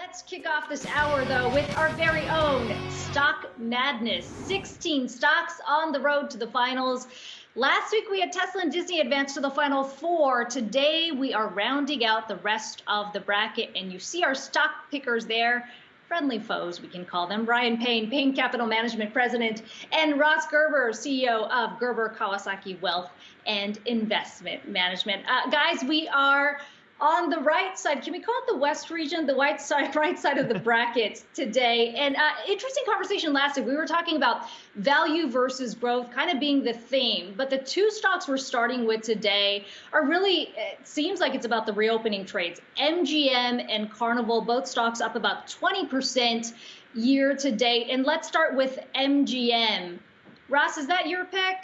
Let's kick off this hour, though, with our very own Stock Madness. 16 stocks on the road to the finals. Last week, we had Tesla and Disney advance to the Final Four. Today, we are rounding out the rest of the bracket, and you see our stock pickers there. Friendly foes, we can call them. Ryan Payne, Payne Capital Management President, and Ross Gerber, CEO of Gerber Kawasaki Wealth and Investment Management. Guys, we are on the right side. Can we call it the West region, the right side of the bracket today? And interesting conversation last week. We were talking about value versus growth kind of being the theme. But the two stocks we're starting with today are really, it seems like it's about the reopening trades. MGM and Carnival, both stocks up about 20% year to date. And let's start with MGM. Ross, is that your pick?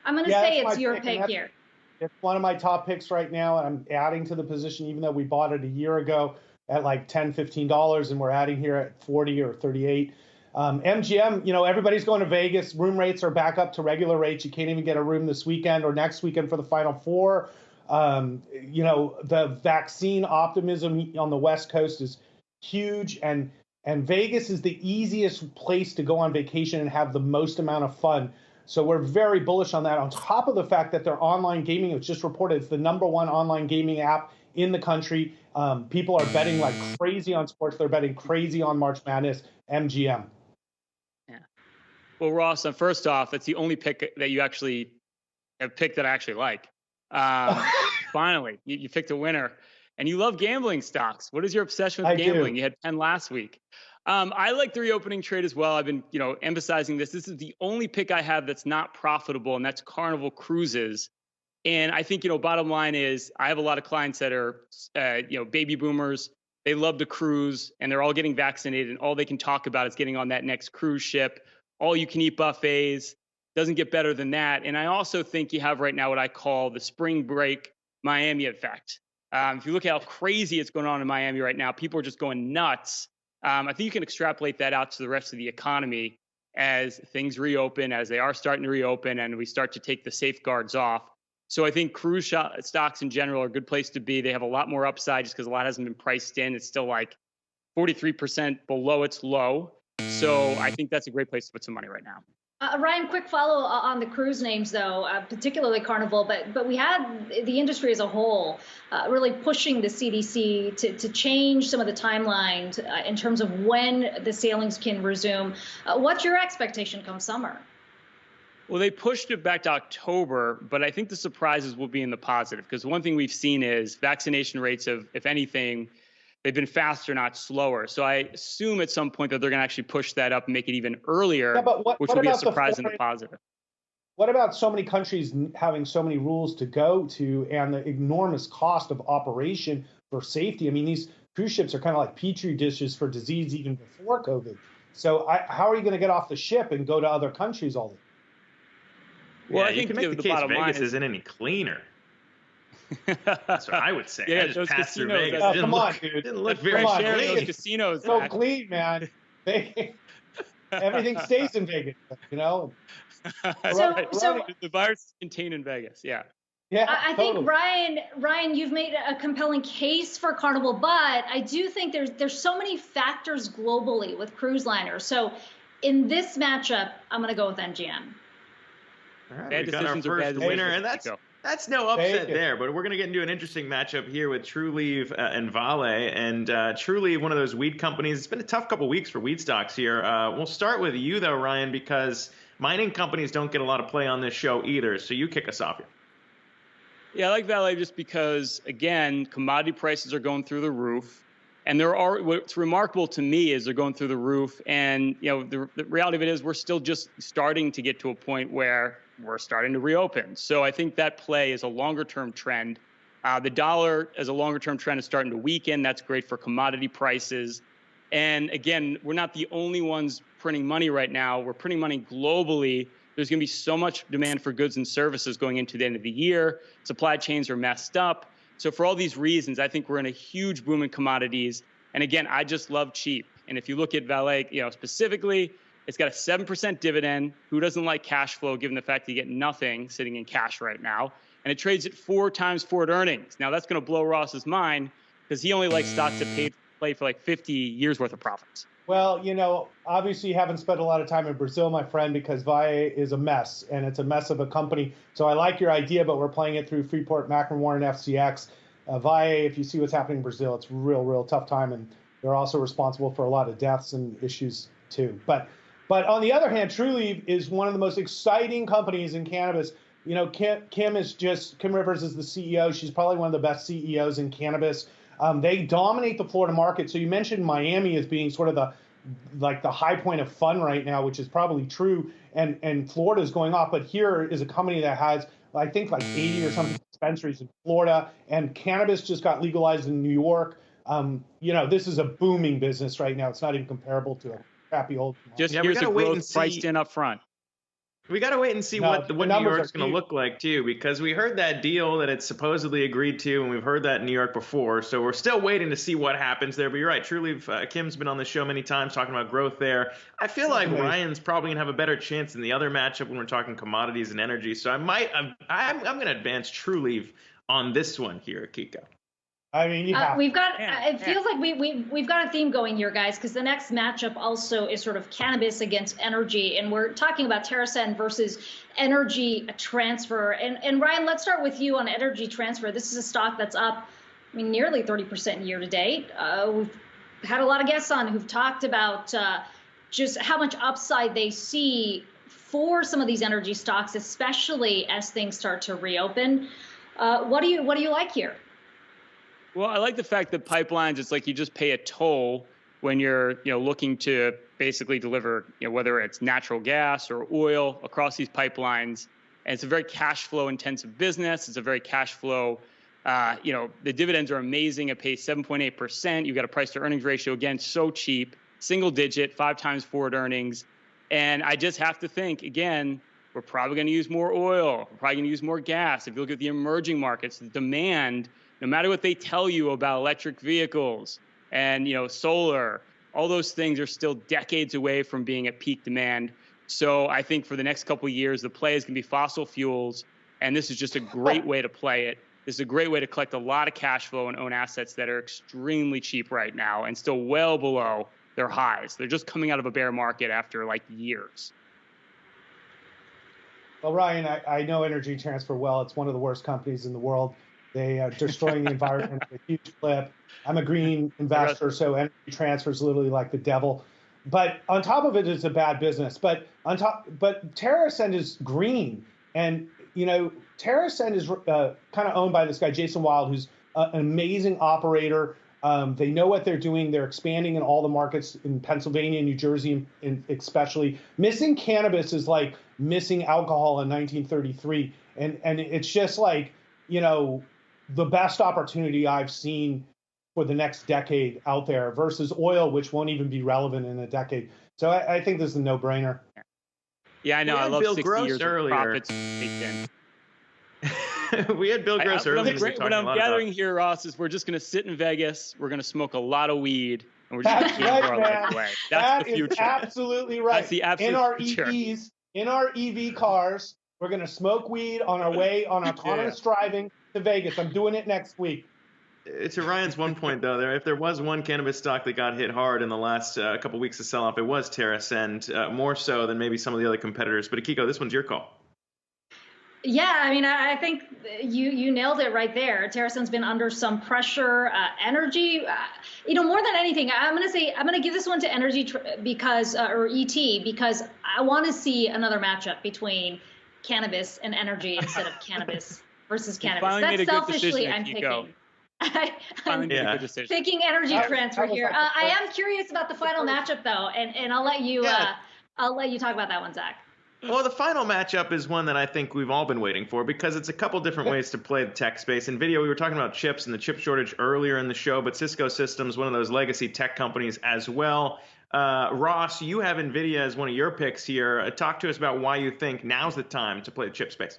I'm going to say it's your pick here. It's one of my top picks right now. I'm adding to the position, even though we bought it a year ago at like $10, $15, and we're adding here at 40 or 38. MGM, everybody's going to Vegas. Room rates are back up to regular rates. You can't even get a room this weekend or next weekend for the Final Four. The vaccine optimism on the West Coast is huge, and Vegas is the easiest place to go on vacation and have the most amount of fun. So we're very bullish on that. On top of the fact that their online gaming, it's just reported, it's the #1 online gaming app in the country. People are betting like crazy on sports. They're betting crazy on March Madness. MGM. Yeah. Well, Ross, first off, it's the only pick that you actually have picked that I actually like. Finally, you picked a winner. And you love gambling stocks. What is your obsession with gambling? You had 10 last week. I like the reopening trade as well. I've been, emphasizing this. This is the only pick I have that's not profitable, and that's Carnival Cruises. And I think, bottom line is I have a lot of clients that are, baby boomers. They love to cruise, and they're all getting vaccinated, and all they can talk about is getting on that next cruise ship. All you can eat buffets. Doesn't get better than that. And I also think you have right now what I call the spring break Miami effect. If you look at how crazy it's going on in Miami right now, people are just going nuts. I think you can extrapolate that out to the rest of the economy as things reopen, as they are starting to reopen, and we start to take the safeguards off. So I think cruise stocks in general are a good place to be. They have a lot more upside just because a lot hasn't been priced in. It's still like 43% below its low. So I think that's a great place to put some money right now. Ryan, quick follow on the cruise names, though, particularly Carnival, but we had the industry as a whole really pushing the CDC to change some of the timelines in terms of when the sailings can resume. What's your expectation come summer? Well, they pushed it back to October, but I think the surprises will be in the positive, because one thing we've seen is vaccination rates have, if anything, they've been faster, not slower. So I assume at some point that they're going to actually push that up and make it even earlier, which will be a surprise in the positive. What about so many countries having so many rules to go to and the enormous cost of operation for safety? I mean, these cruise ships are kind of like petri dishes for disease even before COVID. So how are you going to get off the ship and go to other countries all the time? Well, I think you can make the case Vegas isn't any cleaner. That's what I would say. Yeah, I just passed through Vegas. Come on, dude. Didn't look very clean. Those casinos. So clean, man. Everything stays in Vegas, So the virus is contained in Vegas. Yeah. Yeah. I think Ryan, you've made a compelling case for Carnival, but I do think there's so many factors globally with cruise liners. So in this matchup, I'm going to go with MGM. All right, we got our first winner, and that's no upset there, but we're going to get into an interesting matchup here with Trulieve and Vale. And Trulieve, one of those weed companies. It's been a tough couple weeks for weed stocks here. We'll start with you, though, Ryan, because mining companies don't get a lot of play on this show either. So you kick us off here. Yeah, I like Vale just because, again, commodity prices are going through the roof. And what's remarkable to me is they're going through the roof. And, the reality of it is we're still just starting to get to a point where we're starting to reopen. So I think that play is a longer-term trend. The dollar as a longer-term trend is starting to weaken. That's great for commodity prices. And again, we're not the only ones printing money right now. We're printing money globally. There's going to be so much demand for goods and services going into the end of the year. Supply chains are messed up. So for all these reasons, I think we're in a huge boom in commodities. And again, I just love cheap. And if you look at Vale, specifically, it's got a 7% dividend. Who doesn't like cash flow, given the fact that you get nothing sitting in cash right now? And it trades at 4 times forward earnings. Now, that's going to blow Ross's mind because he only likes stocks that paid play for like 50 years worth of profits. Well, obviously you haven't spent a lot of time in Brazil, my friend, because Valle is a mess, and it's a mess of a company. So I like your idea, but we're playing it through Freeport, McMorran, and FCX. Valle, if you see what's happening in Brazil, it's real tough time, and they're also responsible for a lot of deaths and issues too. But on the other hand, Trulieve is one of the most exciting companies in cannabis. Kim Rivers is the CEO. She's probably one of the best CEOs in cannabis. They dominate the Florida market. So you mentioned Miami as being sort of the high point of fun right now, which is probably true. And Florida is going off. But here is a company that has, I think, like 80 or something dispensaries in Florida. And cannabis just got legalized in New York. This is a booming business right now. It's not even comparable to a crappy old. Here's the growth priced in up front. We got to wait and see what New York's going to look like, too, because we heard that deal that it's supposedly agreed to, and we've heard that in New York before. So we're still waiting to see what happens there. But you're right. Trulieve, Kim's been on the show many times talking about growth there. I feel like Ryan's probably going to have a better chance in the other matchup when we're talking commodities and energy. So I'm going to advance Trulieve on this one here, Kiko. I mean, we've got. It feels like we've got a theme going here, guys, because the next matchup also is sort of cannabis against energy, and we're talking about TerrAscend versus Energy Transfer. And Ryan, let's start with you on Energy Transfer. This is a stock that's up, nearly 30% year to date. We've had a lot of guests on who've talked about just how much upside they see for some of these energy stocks, especially as things start to reopen. What do you like here? Well, I like the fact that pipelines, it's like you just pay a toll when you're, looking to basically deliver, whether it's natural gas or oil across these pipelines. And it's a very cash flow intensive business. It's a very cash flow, the dividends are amazing. It pays 7.8%. You've got a price to earnings ratio, again, so cheap, single digit, 5 times forward earnings. And I just have to think, again, we're probably going to use more oil. We're probably going to use more gas. If you look at the emerging markets, the demand, no matter what they tell you about electric vehicles and, solar, all those things are still decades away from being at peak demand. So I think for the next couple of years, the play is going to be fossil fuels. And this is just a great way to play it. This is a great way to collect a lot of cash flow and own assets that are extremely cheap right now and still well below their highs. They're just coming out of a bear market after years. Well, Ryan, I know Energy Transfer well. It's one of the worst companies in the world. They are destroying the environment at a huge clip. I'm a green investor, so Energy Transfer is literally like the devil. But on top of it, it's a bad business. But TerrAscend is green, and TerrAscend is kind of owned by this guy Jason Wild, who's an amazing operator. They know what they're doing. They're expanding in all the markets in Pennsylvania, New Jersey, especially. Missing cannabis is like missing alcohol in 1933, and it's just like the best opportunity I've seen for the next decade out there versus oil, which won't even be relevant in a decade. So I think this is a no-brainer. Yeah, I know. I love Bill 60 Gross years earlier. Of profits baked in. We had Bill Gross earlier. What I'm gathering here, Ross, is we're just going to sit in Vegas. We're going to smoke a lot of weed, and we're just going to gamble our life away. That's the future. That is absolutely right. That's the absolute future. In our EV cars, we're going to smoke weed on our way on autonomous driving to Vegas. I'm doing it next week. To Ryan's one point, though, if there was one cannabis stock that got hit hard in the last couple weeks of sell-off, it was TerrAscend, more so than maybe some of the other competitors. But Akiko, this one's your call. Yeah, I think you nailed it right there. TerrAscend's been under some pressure. Energy, more than anything, I'm gonna give this one to Energy because I want to see another matchup between cannabis and energy instead of cannabis versus cannabis. That's selfishly I'm picking. I'm picking Energy Transfer here. I am curious about the final matchup though, and I'll let you talk about that one, Zach. Well, the final matchup is one that I think we've all been waiting for because it's a couple different ways to play the tech space. NVIDIA, we were talking about chips and the chip shortage earlier in the show, but Cisco Systems, one of those legacy tech companies as well. Ross, you have NVIDIA as one of your picks here. Talk to us about why you think now's the time to play the chip space.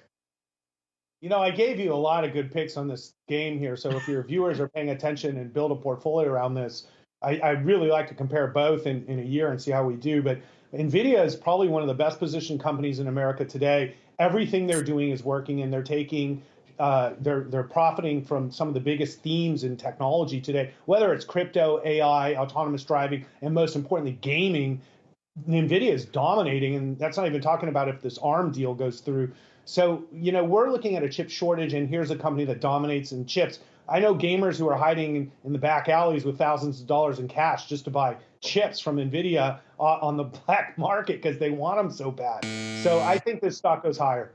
I gave you a lot of good picks on this game here, so if your viewers are paying attention and build a portfolio around this, I really like to compare both in a year and see how we do. But NVIDIA is probably one of the best positioned companies in America today. Everything they're doing is working, and they're taking they're profiting from some of the biggest themes in technology today, whether it's crypto, AI, autonomous driving, and most importantly, gaming. NVIDIA is dominating, and that's not even talking about if this ARM deal goes through. So, we're looking at a chip shortage, and here's a company that dominates in chips. I know gamers who are hiding in the back alleys with thousands of dollars in cash just to buy chips from NVIDIA on the black market because they want them so bad. So I think this stock goes higher.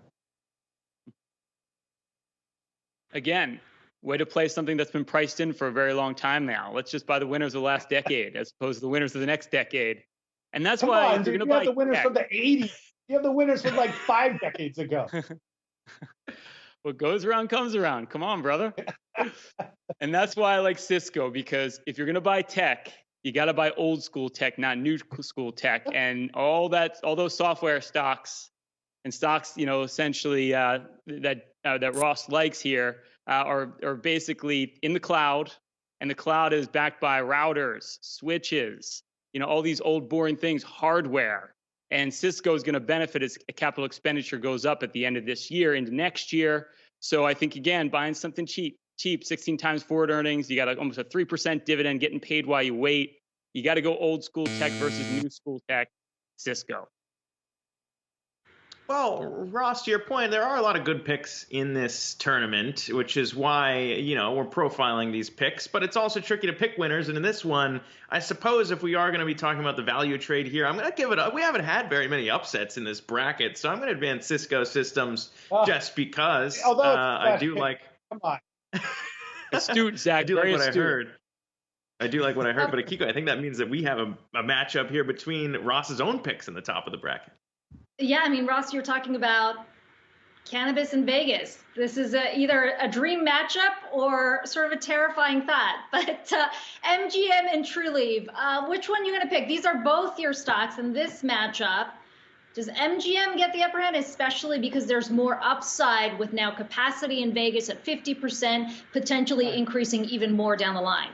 Again, way to play something that's been priced in for a very long time now. Let's just buy the winners of the last decade as opposed to the winners of the next decade. And that's why you're going to buy. You have the winners from the 80s. You have the winners from like 5 decades ago. What goes around comes around. Come on, brother. And that's why I like Cisco, because if you're going to buy tech, you got to buy old school tech, not new school tech. And all those software stocks and stocks, essentially that Ross likes here are basically in the cloud, and the cloud is backed by routers, switches, all these old boring things, hardware. And Cisco is going to benefit as capital expenditure goes up at the end of this year into next year. So I think, again, buying something cheap, 16 times forward earnings. You got almost a 3% dividend getting paid while you wait. You got to go old school tech versus new school tech, Cisco. Well, Ross, to your point, there are a lot of good picks in this tournament, which is why, we're profiling these picks. But it's also tricky to pick winners. And in this one, I suppose if we are going to be talking about the value trade here, I'm going to give it up. We haven't had very many upsets in this bracket, so I'm going to advance Cisco Systems just because I do like. Come on. Astute, Zach. I do like what I heard. I do like what I heard. But Akiko, I think that means that we have a matchup here between Ross's own picks in the top of the bracket. Yeah, Ross, you're talking about Cannabis in Vegas. This is either a dream matchup or sort of a terrifying thought. But MGM and Trulieve, which one are you going to pick? These are both your stocks in this matchup. Does MGM get the upper hand, especially because there's more upside with now capacity in Vegas at 50%, potentially increasing even more down the line?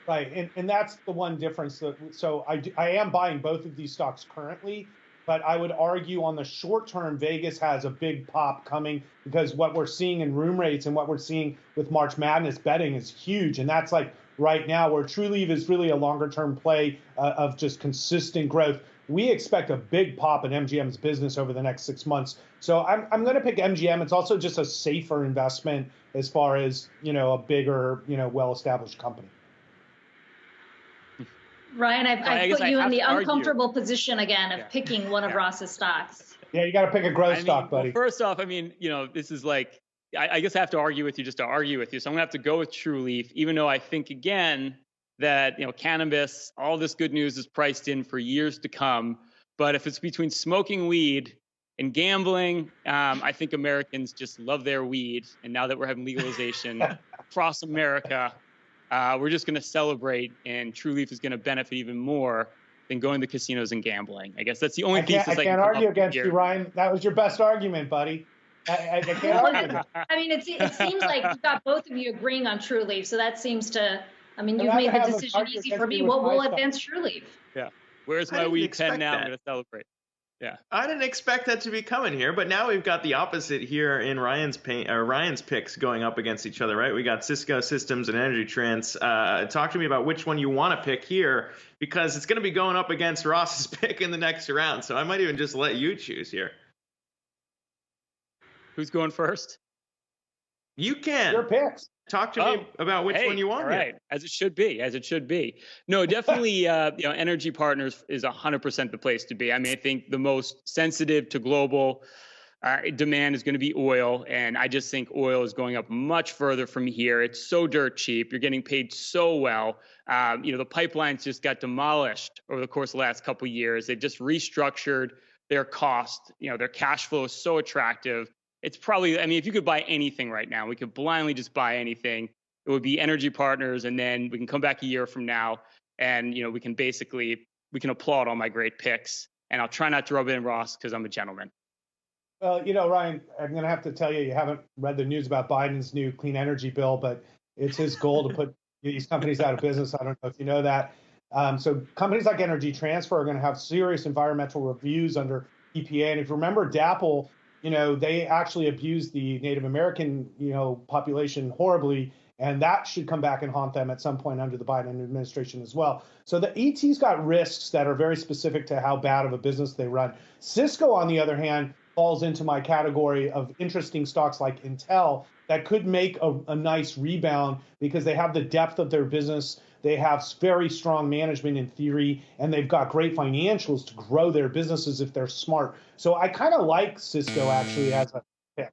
Right, and that's the one difference. So I am buying both of these stocks currently. But I would argue on the short term, Vegas has a big pop coming because what we're seeing in room rates and what we're seeing with March Madness betting is huge. And that's like right now where Trulieve is really a longer term play of just consistent growth. We expect a big pop in MGM's business over the next 6 months. So I'm going to pick MGM. It's also just a safer investment as far as, a bigger, well-established company. Ryan, I've put you in the uncomfortable position again of picking one of Ross's stocks. Yeah, you got to pick a growth stock, buddy. Well, first off, this is like, I guess I have to argue with you just to argue with you. So I'm going to have to go with Trulieve, even though I think, again, that, cannabis, all this good news is priced in for years to come. But if it's between smoking weed and gambling, I think Americans just love their weed. And now that we're having legalization across America, we're just going to celebrate, and Trulieve is going to benefit even more than going to casinos and gambling. I guess that's the only thesis I can't argue against you, Ryan. That was your best argument, buddy. I can't argue. It seems like you've got both of you agreeing on Trulieve, so that seems to. You've made the decision easy for me. What will advance Trulieve? Yeah. Where's my weed pen now? I'm going to celebrate. Yeah. I didn't expect that to be coming here, but now we've got the opposite here in Ryan's picks going up against each other, right? We got Cisco Systems and Energy Trans. Talk to me about which one you want to pick here, because it's going to be going up against Ross's pick in the next round. So I might even just let you choose here. Who's going first? You can. Your picks. Talk to me about which one you want. All right, as it should be. No, definitely, Energy Partners is 100% the place to be. I think the most sensitive to global demand is going to be oil, and I just think oil is going up much further from here. It's so dirt cheap. You're getting paid so well. The pipelines just got demolished over the course of the last couple of years. They've just restructured their cost. Their cash flow is so attractive. It's probably, if you could buy anything right now, we could blindly just buy anything. It would be Energy Partners, and then we can come back a year from now, and we can applaud all my great picks. And I'll try not to rub it in, Ross, because I'm a gentleman. Well, Ryan, I'm going to have to tell you haven't read the news about Biden's new clean energy bill, but it's his goal to put these companies out of business. I don't know if you know that. So companies like Energy Transfer are going to have serious environmental reviews under EPA. And if you remember, DAPL, they actually abused the Native American, population horribly, and that should come back and haunt them at some point under the Biden administration as well. So the ET's got risks that are very specific to how bad of a business they run. Cisco, on the other hand, falls into my category of interesting stocks like Intel that could make a nice rebound because they have the depth of their business. They have very strong management in theory, and they've got great financials to grow their businesses if they're smart. So I kind of like Cisco actually as a pick.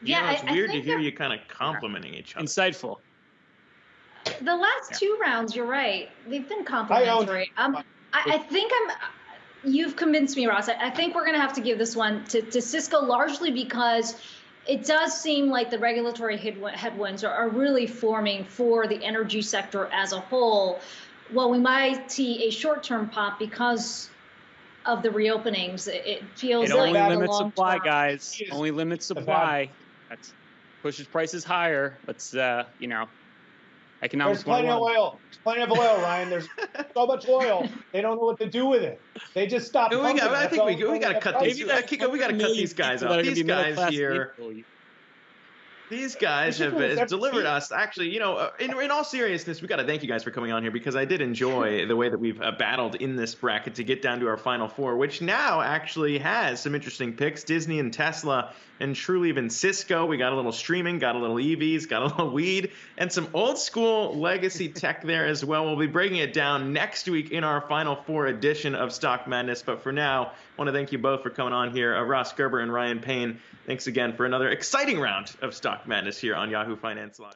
Yeah, it's weird to hear you kind of complimenting each other. Insightful. The last two rounds, you're right. They've been complimentary. I think you've convinced me, Ross. I think we're going to have to give this one to Cisco, largely because it does seem like the regulatory headwinds are really forming for the energy sector as a whole. Well, we might see a short-term pop because of the reopenings. It feels it like only limits supply, guys. Only limits supply. That pushes prices higher. Let's, economics. There's plenty of oil. There's plenty of oil, Ryan. There's so much oil. They don't know what to do with it. They just stop. I think we got to cut these. We got to cut these guys off. These guys here. These guys have delivered us. Actually, in all seriousness, we got to thank you guys for coming on here because I did enjoy the way that we've battled in this bracket to get down to our final four, which now actually has some interesting picks: Disney and Tesla, and Trulieve and Cisco. We got a little streaming, got a little EVs, got a little weed, and some old school legacy tech there as well. We'll be breaking it down next week in our final four edition of Stock Madness. But for now, I want to thank you both for coming on here, Ross Gerber and Ryan Payne. Thanks again for another exciting round of Stock Madness here on Yahoo Finance Live.